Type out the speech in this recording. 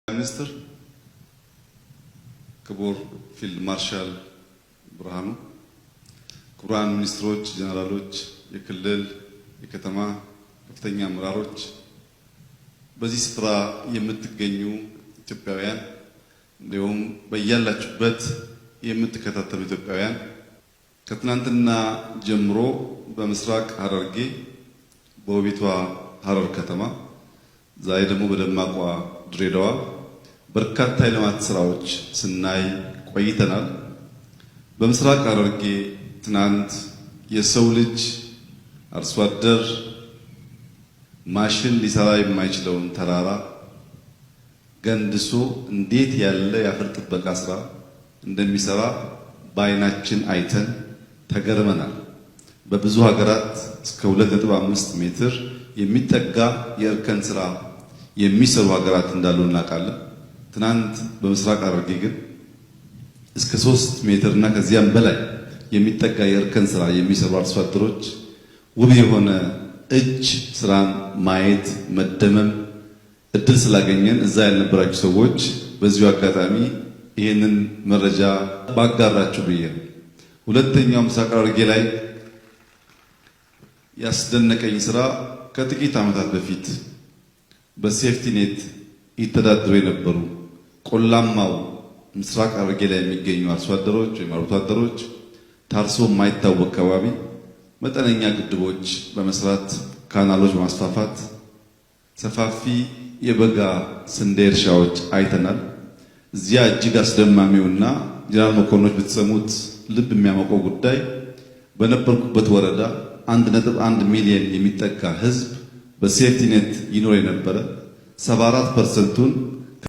ሚኒስትር ክቡር ፊልድ ማርሻል ብርሃኑ፣ ክቡራን ሚኒስትሮች፣ ጀነራሎች፣ የክልል የከተማ ከፍተኛ አመራሮች፣ በዚህ ስፍራ የምትገኙ ኢትዮጵያውያን እንዲሁም በያላችሁበት የምትከታተሉ ኢትዮጵያውያን ከትናንትና ጀምሮ በምስራቅ ሐረርጌ በውቢቷ ሐረር ከተማ ዛሬ ደግሞ በደማቋ ድሬዳዋ በርካታ የልማት ስራዎች ስናይ ቆይተናል። በምስራቅ ሐረርጌ ትናንት የሰው ልጅ አርሶ አደር ማሽን ሊሰራ የማይችለውን ተራራ ገንድሶ እንዴት ያለ የአፈር ጥበቃ ስራ እንደሚሰራ በዓይናችን አይተን ተገርመናል። በብዙ ሀገራት እስከ 2.5 ሜትር የሚጠጋ የእርከን ስራ የሚሰሩ ሀገራት እንዳሉ እናውቃለን። ትናንት በምስራቅ ሐረርጌ ግን እስከ 3 ሜትር እና ከዚያም በላይ የሚጠጋ የእርከን ስራ የሚሰሩ አርሶ አደሮች ውብ የሆነ እጅ ስራን ማየት መደመም እድል ስላገኘን እዛ ያልነበራችሁ ሰዎች በዚሁ አጋጣሚ ይህንን መረጃ ባጋራችሁ ብዬ ነው። ሁለተኛው ምስራቅ ሐረርጌ ላይ ያስደነቀኝ ስራ ከጥቂት ዓመታት በፊት በሴፍቲ ኔት ይተዳደሩ የነበሩ ቆላማው ምስራቅ ሐረርጌ ላይ የሚገኙ አርሶ አደሮች ወይም አርብቶ አደሮች ታርሶ የማይታወቅ አካባቢ መጠነኛ ግድቦች በመስራት ካናሎች በማስፋፋት ሰፋፊ የበጋ ስንዴ እርሻዎች አይተናል። እዚያ እጅግ አስደማሚውና ጀነራል መኮንኖች ብትሰሙት ልብ የሚያሞቀው ጉዳይ በነበርኩበት ወረዳ 1.1 ሚሊዮን የሚጠጋ ህዝብ በሴፍቲ ኔት ይኖር የነበረ 74%